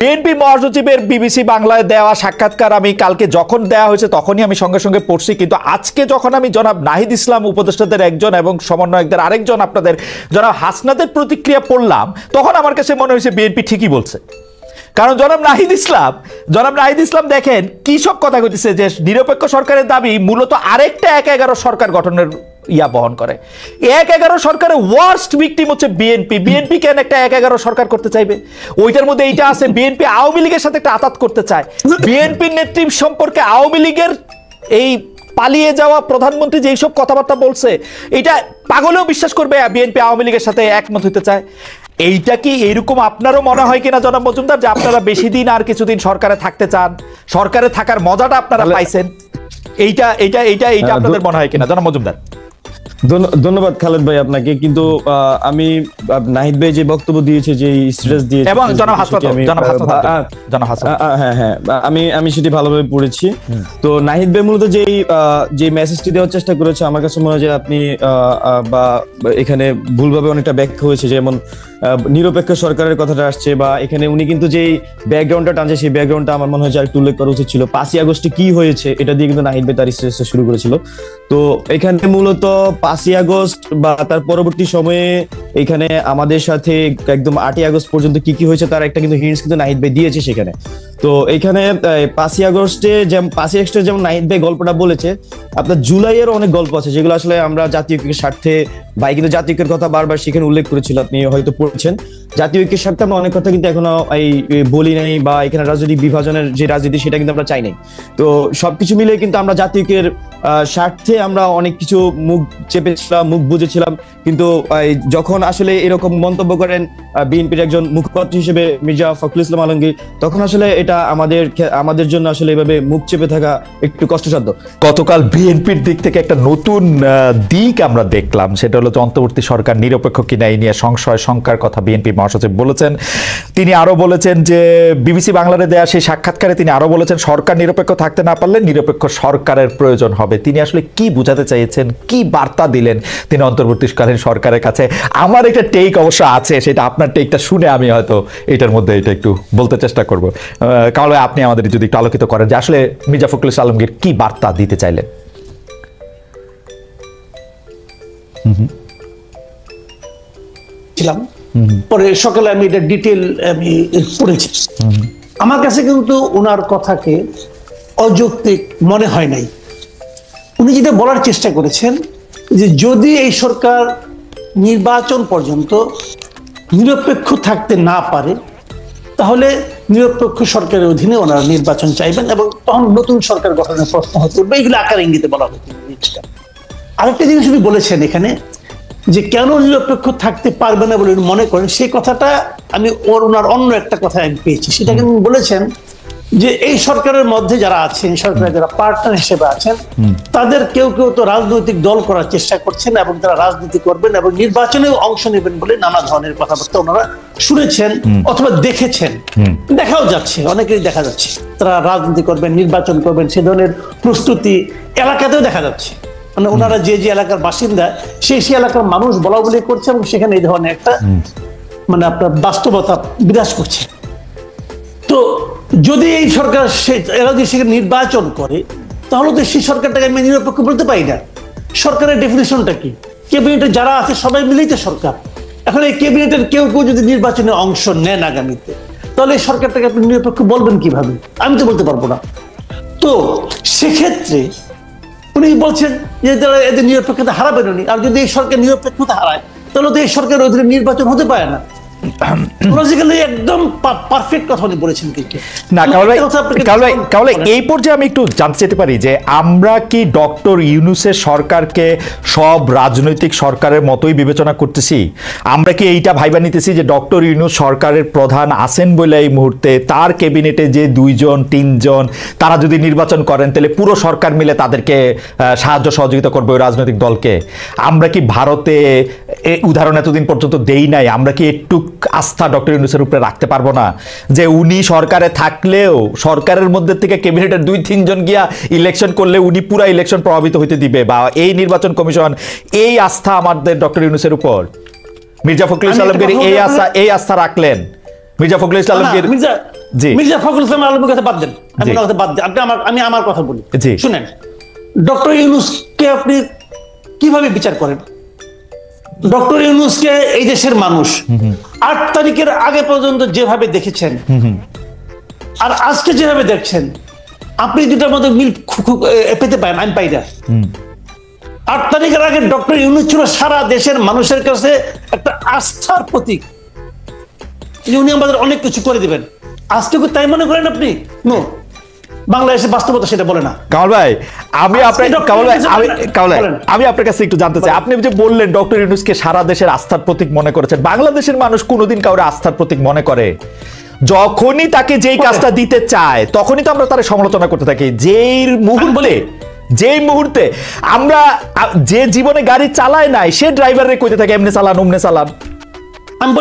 BNP মহাসচিবের BBC বাংলায় দেওয়া সাক্ষাৎকার আমি কালকে যখন দেওয়া হয়েছে তখনই আমি সঙ্গে সঙ্গে পড়ছি, কিন্তু আজকে যখন আমি জনাব নাহিদ ইসলাম উপদেষ্টাদের একজন এবং সমন্বয়কদের আরেকজন আপনাদের জনাব হাসনাতের প্রতিক্রিয়া পড়লাম, তখন আমার কাছে মনে হয়েছে বিএনপি ঠিকই বলছে। কারণ জনাব নাহিদ ইসলাম দেখেন কি সব কথা কইতেছে যে নিরপেক্ষ সরকারের দাবি মূলত আরেকটা ১/১১ সরকার গঠনের বহন করে। ১/১১ সরকারের ওয়ার্স্ট ভিকটিম হচ্ছে বিএনপি কেন একটা ১/১১ সরকার করতে চাইবে? ওইটার মধ্যে এইটা আছে, বিএনপি আওয়ামী লীগের সাথে একটা আতাত করতে চায়। বিএনপির নেতৃত্ব সম্পর্কে আওয়ামী লীগের এই পালিয়ে যাওয়া প্রধানমন্ত্রী যে এইসব কথাবার্তা বলছে, এটা পাগলেও বিশ্বাস করবে বিএনপি আওয়ামী লীগের সাথে একমত হতে চায়। এইটা কি এইরকম আপনারও মনে হয় কিনা জনাব মজুমদার, যে আপনারা বেশি দিন আর কিছুদিন সরকারে থাকতে চান, সরকারে থাকার মজাটা আপনারা পাইছেন? এইটা আপনাদের মনে হয় কিনা জনাব মজুমদার? ধন্যবাদ খালেদ ভাই আপনাকে। কিন্তু আমি নাহিদ ভাই যে বক্তব্য দিয়েছে, যে স্ট্রেস দিয়েছে, এবং আমি সেটি ভালোভাবে পড়েছি। তো নাহিদ ভাই মূলত যে মেসেজটি দেওয়ার চেষ্টা করেছে, আমার কাছে মনে হয় যে আপনি বা এখানে ভুলভাবে অনেকটা ব্যাখ্যা হয়েছে। যেমন নিরপেক্ষ সরকারের কথাটা আসছে, বা এখানে উনি কিন্তু যেই ব্যাকগ্রাউন্ডটা টানছে সেই ব্যাকগ্রাউন্ডটা আমার মনে হয় যে একটু উল্লেখ করা উচিত ছিল। 5ই আগস্টে কি হয়েছে এটা দিয়ে কিন্তু নাহিদ ভাই তার স্ট্রেসটা শুরু করেছিল। তো এখানে মূলত 5ই আগস্ট বা তার পরবর্তী সময়ে এখানে আমাদের সাথে একদম 8ই আগস্ট পর্যন্ত কি কি হয়েছে তার একটা কিন্তু হিন্টস কিন্তু নাহিদ ভাই দিয়েছে সেখানে। তো এখানে 5ই আগস্টে যেমন নাহিদ ভাই গল্পটা বলেছে, আপনার জুলাইয়ের অনেক গল্প আছে যেগুলো আসলে আমরা জাতীয় ঐক্যের স্বার্থে, ভাই কিন্তু জাতীয় ঐক্যের কথা বারবার সেখানে উল্লেখ করেছিল, আপনি হয়তো পড়েছেন। জাতীয় ঐক্যের স্বার্থে আমরা অনেক কথা কিন্তু এখনো বলি নাই, বা এখানে রাজনৈতিক বিভাজনের যে রাজনীতি সেটা কিন্তু আমরা চাই নাই। তো সবকিছু মিলে কিন্তু আমরা জাতীয় ঐক্যের স্বার্থে আমরা অনেক কিছু মুখ চেপেছিলাম, মুখ বুঝেছিলাম। কিন্তু যখন আসলে এরকম মন্তব্য করেন বিএনপির একজন মুখপাত্র হিসেবে মির্জা ফখরুল ইসলাম আলমগীর, তখন আসলে এটা আমাদের জন্য আসলে এভাবে মুখ চেপে থাকা একটু কষ্টসাধ্য। গতকাল বিএনপির দিক থেকে একটা নতুন দিক আমরা দেখলাম, সেটা হলো অন্তর্বর্তী সরকার নিরপেক্ষ কিনা এই নিয়ে সংশয় শঙ্কার কথা বিএনপি মহাসচিব বলেছেন। তিনি আরো বলেছেন যে বিবিসি বাংলারে দেয়া সেই সাক্ষাৎকারে তিনি আরো বলেছেন সরকার নিরপেক্ষ থাকতে না পারলে নিরপেক্ষ সরকারের প্রয়োজন হবে। তিনি আসলে কি বোঝাতে চাইছেন, কি বার্তা দিলেন তিনি অন্তর্বর্তীকালীন সরকারের কাছে? আমার একটা টেক অবশ্য আছে, সেটা আপনার টেকটা শুনে আমি হয়তো এটার মধ্যে এটা একটু বলতে চেষ্টা করব। কারণ আপনি আমাদের যদি একটু আলোকিত করেন যে আসলে মির্জা ফখরুল ইসলাম আলমগীর কি বার্তা দিতে চাইলেন। পরে সকালে আমি এটা ডিটেল আমি পড়েছি। আমার কাছে কিন্তু ওনার কথাকে অযৌক্তিক মনে হয় নাই। উনি যেটা বলার চেষ্টা করেছেন যে যদি এই সরকার নির্বাচন পর্যন্ত নিরপেক্ষ থাকতে না পারে, তাহলে নিরপেক্ষ সরকারের অধীনে ওনারা নির্বাচন চাইবেন এবং তখন নতুন সরকার গঠনের প্রশ্ন হতে হবে। এইগুলো আকার ইঙ্গিতে বলা হতো। আরেকটা জিনিস উনি বলেছেন এখানে, যে কেন নিরপেক্ষ থাকতে পারবে না বলে মনে করেন, সেই কথাটা আমি ওনার অন্য একটা কথা আমি পেয়েছি। সেটা কিন্তু বলেছেন যে এই সরকারের মধ্যে যারা আছেন, সরকারের যারা পার্টনার হিসেবে আছেন, তাদের কেউ কেউ তো রাজনৈতিক দল করার চেষ্টা করছেন এবং তারা রাজনীতি করবেন এবং নির্বাচনেও অংশ নেবেন বলে নানা ধরনের কথাবার্তা ওনারা শুনেছেন অথবা দেখেছেন। দেখাও যাচ্ছে, অনেকেই দেখা যাচ্ছে তারা রাজনীতি করবেন, নির্বাচন করবেন, সে ধরনের প্রস্তুতি এলাকাতেও দেখা যাচ্ছে। মানে ওনারা যে এলাকার বাসিন্দা সেই এলাকার মানুষ বলা বলি করছে এবং সেখানে এই ধরনের একটা মানে আপনার বাস্তবতা বিরাজ করছে। তো যদি এই সরকার এরা যদি সেখানে নির্বাচন করে, তাহলে তো সেই সরকারটাকে আমি নিরপেক্ষ বলতে পারি না। সরকারের ডেফিনেশনটা কি? ক্যাবিনেটে যারা আছে সবাই মিলেই তো সরকার। এখন এই ক্যাবিনেটের কেউ কেউ যদি নির্বাচনে অংশ নেন আগামীতে, তাহলে এই সরকারটাকে আপনি নিরপেক্ষ বলবেন কিভাবে? আমি তো বলতে পারবো না। তো সেক্ষেত্রে উনি বলছেন যে তারা এদের নিরপেক্ষতা হারাবেন উনি, আর যদি এই সরকার নিরপেক্ষতা হারায় তাহলে তো এই সরকারের অধীনে নির্বাচন হতে পারে না। একদম পারফেক্ট কথা উনি বলেছেন। কিন্তু না কাওয়ালে এই পর্যায়ে আমি একটু জানতে চাইতে পারি যে আমরা কি ডক্টর ইউনূসের সরকারকে সব রাজনৈতিক সরকারের মতোই বিবেচনা করতেছি? আমরা কি এইটা ভাইবা নিতেছি যে ডক্টর ইউনূস সরকারের প্রধান আছেন বলে এই মুহূর্তে তার ক্যাবিনেটে যে 2-3 তারা যদি নির্বাচন করেন তাহলে পুরো সরকার মিলে তাদেরকে সাহায্য সহযোগিতা করবে ওই রাজনৈতিক দলকে? আমরা কি ভারতে উদাহরণ এতদিন পর্যন্ত দেই নাই? আমরা কি একটু আস্থা ডক্টর ইউনূসের উপরে রাখতে পারবো না যে উনি সরকারে থাকলেও সরকারের মধ্যে থেকে ক্যাবিনেটের 2-3 জন গিয়া ইলেকশন করলে উনি পুরো ইলেকশন প্রভাবিত হইতে দিবে, বা এই নির্বাচন কমিশন এই আস্থা আমাদের ডক্টর ইউনূসের উপর? মির্জা ফখরুল ইসলাম আলমগীর এই আস্থা রাখলেন মির্জা ফখরুল ইসলাম আলমগীর। জি। মির্জা ফখরুল ইসলাম আলমগীর কথা বাদ দেন, আমি ওনার কথা বাদ দেন, আমি আমার কথা বলি। জি। শুনেন, ডক্টর ইউনূসকে আপনি কিভাবে বিচার করেন? ডক্টর ইউনূসকে এই দেশের মানুষ 8 তারিখের আগে পর্যন্ত যেভাবে দেখেছেন আর আজকে যেভাবে দেখছেন, আপনি দুটার মধ্যে মিল পেতে পারেন, আমি পাই না। 8 তারিখের আগে ডক্টর ইউনূস ছিল সারা দেশের মানুষের কাছে একটা আস্থার প্রতীক, উনি আমাদের অনেক কিছু করে দিবেন। আজকে কি তাই মনে করেন আপনি? নো, বাংলাদেশের বাস্তবতা সেটা বলে না। কামাল ভাই, আমি আপনার কাছে একটু জানতে চাই, আপনি যে বললেন ডক্টর ইউনূসকে সারা দেশের আস্থার প্রতীক মনে করেছেন, বাংলাদেশের মানুষ কোনোদিন কাউরে আস্থার প্রতীক মনে করে? যখনই তাকে যেই কাজটা দিতে চায় তখনই তো আমরা তার সমালোচনা করতে থাকি। যেই মুহূর্তে আমরা যে জীবনে গাড়ি চালায় নাই সে ড্রাইভারে কইতে থাকে এমনি চালান অমনে চালান। আমি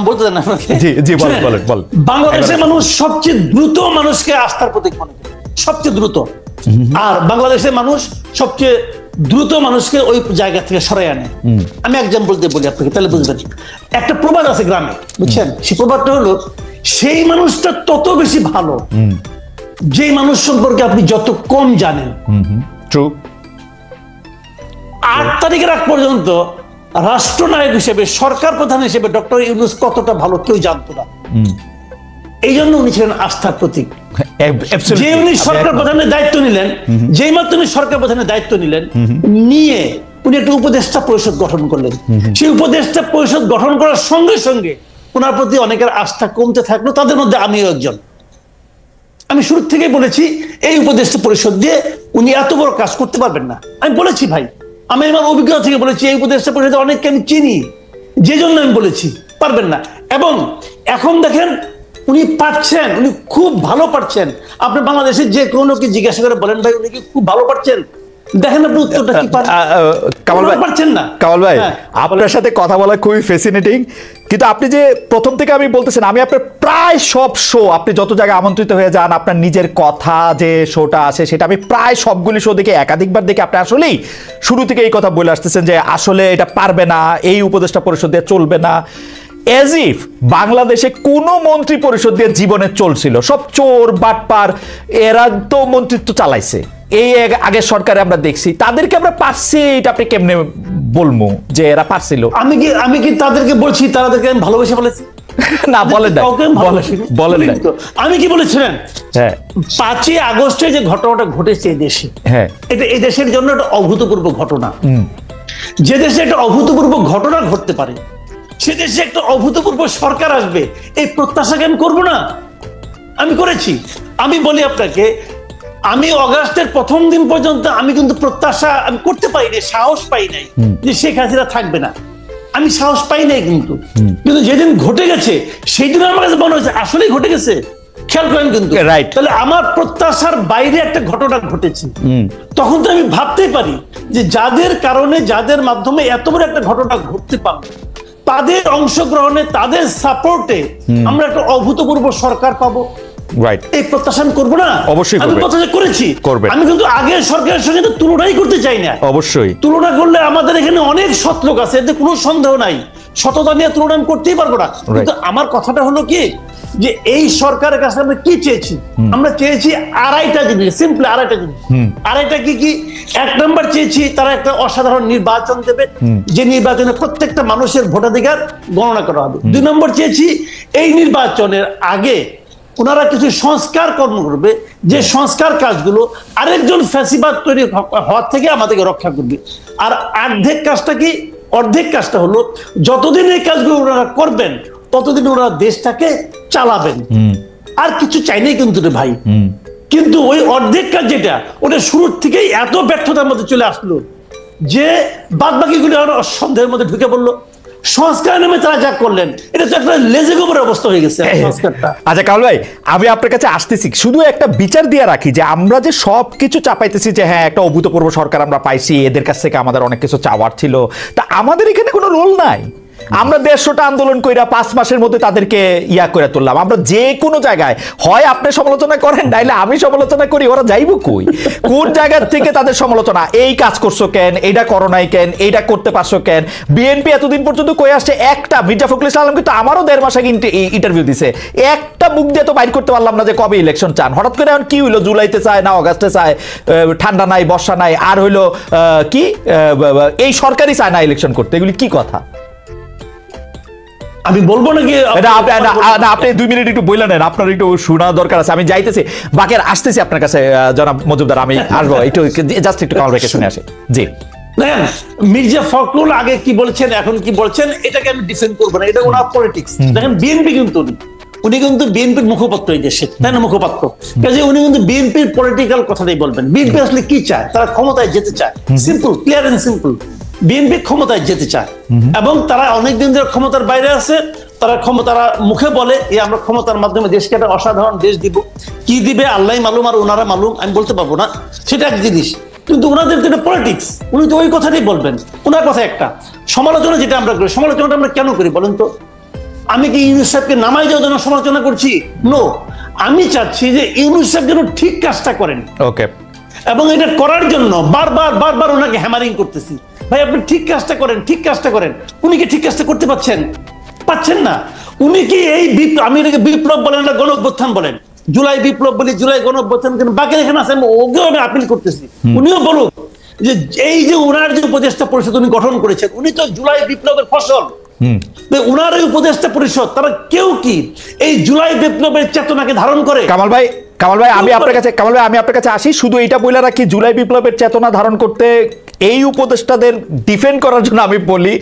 বলতে দেন আপনাকে। জি বলেন। বাংলাদেশের মানুষ সবচেয়ে দ্রুত মানুষকে আস্থার প্রতীক মনে করে, সবচেয়ে দ্রুত। আর বাংলাদেশের মানুষ সবচেয়ে দ্রুত মানুষকে ওই জায়গা থেকে সরাই আনে। আমি এক্সাম্পল দিয়ে বলি আপনাকে, তাহলে বুঝবেন। একটা প্রবাদ আছে গ্রামে, বুঝছেন? সেই প্রবাদটা হলো, সেই মানুষটা তত বেশি ভালো যেই মানুষ সম্পর্কে আপনি যত কম জানেন। ট্রু। 8 তারিখের আগ পর্যন্ত রাষ্ট্রনায়ক হিসেবে, সরকার প্রধান হিসেবে ডক্টর ইউনূস কতটা ভালো কেউ জানতো না। এই জন্য উনি ছিলেন আস্থার প্রতীক। যে উনি সরকার প্রধানের দায়িত্ব নিলেন, যেই মাত্র উনি সরকার প্রধানের দায়িত্ব নিলেন, নিয়ে উনি একটা উপদেষ্টা পরিষদ গঠন করলেন। সেই উপদেষ্টা পরিষদ গঠন করার সঙ্গে সঙ্গে ওনার প্রতি অনেকের আস্থা কমতে থাকলো, তাদের মধ্যে আমিও একজন। আমি শুরু থেকেই বলেছি, এই উপদেষ্টা পরিষদ দিয়ে উনি এত বড় কাজ করতে পারবেন না। আমি বলেছি ভাই, আমি আমার অভিজ্ঞতা থেকে বলেছি, এই উপদেষ্টা পরিষদে অনেককে আমি চিনি, যে জন্য আমি বলেছি পারবেন না। এবং এখন দেখেন উনি পারছেন, উনি খুব ভালো পারছেন। আপনি বাংলাদেশের যে কোনো কি জিজ্ঞাসা করে বলেন, ভাই উনি কি খুব ভালো পারছেন? দেখেন আপনি উত্তরটা কি পারছেন না। কামাল ভাই, আপনার সাথে কথা বলা খুবই ফ্যাসিনেটিং, কিন্তু আপনি যে প্রথম থেকে আমি বলতেছেন, আমি আপনার প্রায় সব শো, আপনি যত জায়গায় আমন্ত্রিত হয়ে যান, আপনার নিজের কথা যে শোটা আছে সেটা আমি প্রায় সবগুলি শো দেখে একাধিকবার দেখে আপনি আসলেই শুরু থেকে এই কথা বলে আসতেছেন যে আসলে এটা পারবে না, এই উপদেষ্টা পরিষদ দিয়ে চলবে না। এজ ইফ বাংলাদেশে কোন মন্ত্রী পরিষদ দিয়ে জীবনে চলছিল, সব চোর বাটপার, এরা তো মন্ত্রিত্ব চালাইছে। এই আগের সরকারে আমরা দেখছি, তাদেরকে আমরা পারছি, এটা আপনি কেমনে বলবো যে এরা পারছিল? আমি কি তাদেরকে বলছি তাদেরকে আমি ভালোবেসে বলেছি? না, বলেন আমি কি বলেছিলেন? হ্যাঁ, 5ই আগস্টে যে ঘটনাটা ঘটেছে এই দেশে, হ্যাঁ, এটা এই দেশের জন্য একটা অভূতপূর্ব ঘটনা। যে দেশে একটা অভূতপূর্ব ঘটনা ঘটতে পারে, সে দেশে একটা অভূতপূর্ব সরকার আসবে, এই প্রত্যাশাকে আমি করবো না? আমি করেছি। আমি বলি আপনাকে, আমি অগাস্টের প্রথম দিন পর্যন্ত আমি কিন্তু প্রত্যাশা আমি করতে পারিনি, সাহস পাই নাই যে শেখ হাসিনা থাকবে না। আমি সাহস পাই নাই, কিন্তু যেদিন ঘটে গেছে সেই দিন আমার কাছে মনে হয়েছে আসলেই ঘটে গেছে। খেয়াল করেন কিন্তু, তাহলে আমার প্রত্যাশার বাইরে একটা ঘটনা ঘটেছে। তখন তো আমি ভাবতেই পারি যে যাদের কারণে, যাদের মাধ্যমে এত বড় একটা ঘটনা ঘটতে পারবে, তাদের অংশগ্রহণে, তাদের সাপোর্টে আমরা একটা অভূতপূর্ব সরকার পাবো, এই প্রত্যাশা করবো না? অবশ্যই আমি প্রত্যাশা করেছি। আমি কিন্তু আগের সরকারের সঙ্গে তুলনাই করতে চাই না। অবশ্যই তুলনা করলে আমাদের এখানে অনেক সৎ লোক আছে, এতে কোনো সন্দেহ নাই, সততা নিয়ে তুলনা আমি করতেই পারবো না। কিন্তু আমার কথাটা হলো কি, যে এই সরকারের কাছে আমরা কি চেয়েছি? আমরা চেয়েছি আড়াইটা জিনিস, সিম্পল আড়াইটা জিনিস। আড়াইটা কি কি? 1 নম্বর চেয়েছি তারা একটা অসাধারণ নির্বাচন দেবে, যে নির্বাচনে প্রত্যেকটা মানুষের ভোটাধিকার গণনা করা হবে। 2 নম্বর চেয়েছি এই নির্বাচনের আগে ওনারা কিছু সংস্কার কর্ম করবে, যে সংস্কার কাজগুলো আরেকজন ফ্যাসিবাদ তৈরি হওয়ার থেকে আমাদেরকে রক্ষা করবে। আর অর্ধেক কাজটা হলো, যতদিন এই কাজগুলো ওনারা করবেন ততদিন ওনারা দেশটাকে চালাবেন। আর কিছু চাইনি কিন্তু রে ভাই। কিন্তু ওই অর্ধেক কাজ যেটা, ওটা শুরুর থেকেই এত ব্যর্থতার মধ্যে চলে আসলো যে বাদ বাকিগুলো সন্দেহের মধ্যে ঢুকে পড়লো। সংস্কার নামে তারা যা করলেন, এটা তো একটা লেজে গোবরের অবস্থা হয়ে গেছে সংস্কারটা। আচ্ছা কামাল ভাই, আমি আপনার কাছে আসতেছি, শুধু একটা বিচার দিয়ে রাখি যে আমরা যে সবকিছু চাপাইতেছি যে হ্যাঁ একটা অভূতপূর্ব সরকার আমরা পাইছি, এদের কাছ থেকে আমাদের অনেক কিছু চাওয়ার ছিল, তা আমাদের এখানে কোনো রোল নাই। আমরা 150টা আন্দোলন কইরা 5 মাসের মধ্যে তাদেরকে ইয়া করে তুললাম। আমরা যে কোনো জায়গায় হয় আপনি সমালোচনা করেন, নাইলে আমি সমালোচনা করি, ওরা যাইবো কই? কোন জায়গা থেকে তাদের সমালোচনা? এই কাজ করছো কেন, এইটা করো নাই কেন, এইটা করতে পারছো কেন? বিএনপি এতদিন পর্যন্ত কই আসছে, একটা মির্জা ফখরুল ইসলাম কিন্তু আমারও 1.5 মাস আগে ইন্টারভিউ দিছে, একটা মুখ দিয়ে তো বাইর করতে পারলাম না যে কবে ইলেকশন চান। হঠাৎ করে এখন কি হইলো, জুলাইতে চায় না অগাস্টে চায়, ঠান্ডা নাই বর্ষা নাই, আর হইলো কি এই সরকারই চায় না ইলেকশন করতে, এগুলি কি কথা? আমি বলবো নাকি আপনি 2 মিনিট একটু বইলা নেন, আপনার একটু শোনা দরকার আছে। আমি যাইতেছি, বাকের আসতেছি আপনার কাছে জনাব মজুমদার, আমি আসবো একটু, জাস্ট একটু কামাল ভাইকে শুনে আসি। জি দেখেন, মির্জা ফখরুল আগে কি বলছেন এখন কি বলছেন এটাকে আমি ডিফেন্ড করবো না, এটা ওনার পলিটিক্স। দেখেন বিএনপি কিন্তু উনি কিন্তু বিএনপির মুখপাত্র এই দেশে, তাই না? মুখপাত্র, কাজে উনি কিন্তু বিএনপির পলিটিক্যাল কথাটাই বলবেন। বিএনপি আসলে কি চায়? তারা ক্ষমতায় যেতে চায়, simple, clear and simple. BNP ক্ষমতায় যেতে চায় এবং তারা অনেকদিন ধরে ক্ষমতার বাইরে আছে। তারা মুখে বলে যে আমরা ক্ষমতার মাধ্যমে দেশকে একটা অসাধারণ দেশ দিব, কি দিবে আল্লাহ মালুম আর ওনারা মালুম, আমি বলতে পারবো না, সেটা এক জিনিস। কিন্তু ওনাদের যেটা পলিটিক্স, উনি তো ওই কথাটাই বলবেন। ওনার কথা একটা, সমালোচনা যেটা আমরা করি, সমালোচনাটা আমরা কেন করি বলেন তো? আমি কি ইউনূস সাহেবকে নামাই যাওয়ার জন্য সমালোচনা করছি? নো, আমি চাচ্ছি যে ইউনূস সাহেব যেন ঠিক কাজটা করেন। ওকে, এবং এটা করার জন্য বারবার ওনাকে হ্যামারিং করতেছি, ভাই আপনি ঠিক কাজটা করেন, ঠিক কাজটা করেন। উনি কি ঠিক কাজটা করতে পাচ্ছেন না? উনি কি এই আমি এটাকে বিপ্লব বলেন না গণ অভ্যুত্থান বলেন, জুলাই বিপ্লব বলি, জুলাই গণ অভ্যুত্থান, কিন্তু বাকি এখানে আছে, ওকেও আমি আপিল করতেছি, উনিও বলুন যে এই যে ওনার যে উপদেষ্টা পরিষদ উনি গঠন করেছেন, উনি তো জুলাই বিপ্লবের ফসল। উনার এই উপদেষ্টা পরিষদ তারা কেউ কি এই জুলাই বিপ্লবের চেতনাকে ধারণ করে? কামাল ভাই আমি আপনার কাছে আসি, শুধু এইটা বলে রাখি, জুলাই বিপ্লবের চেতনা ধারণ করতে এই উপদেষ্টাদের ডিফেন্ড করার জন্য আমি বলি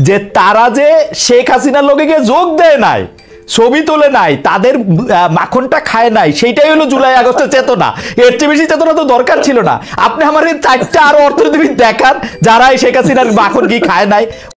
যে তারা যে শেখ হাসিনার লগে গিয়ে যোগ দেয় নাই, ছবি তোলে নাই, তাদের মাখনটা খায় নাই, সেইটাই হলো জুলাই আগস্টের চেতনা। এর চেয়ে বেশি চেতনা তো দরকার ছিল না। আপনি আমার এই 4টা আরো অর্থনীতিবিদ দেখান যারা শেখ হাসিনার মাখন কি খায় নাই।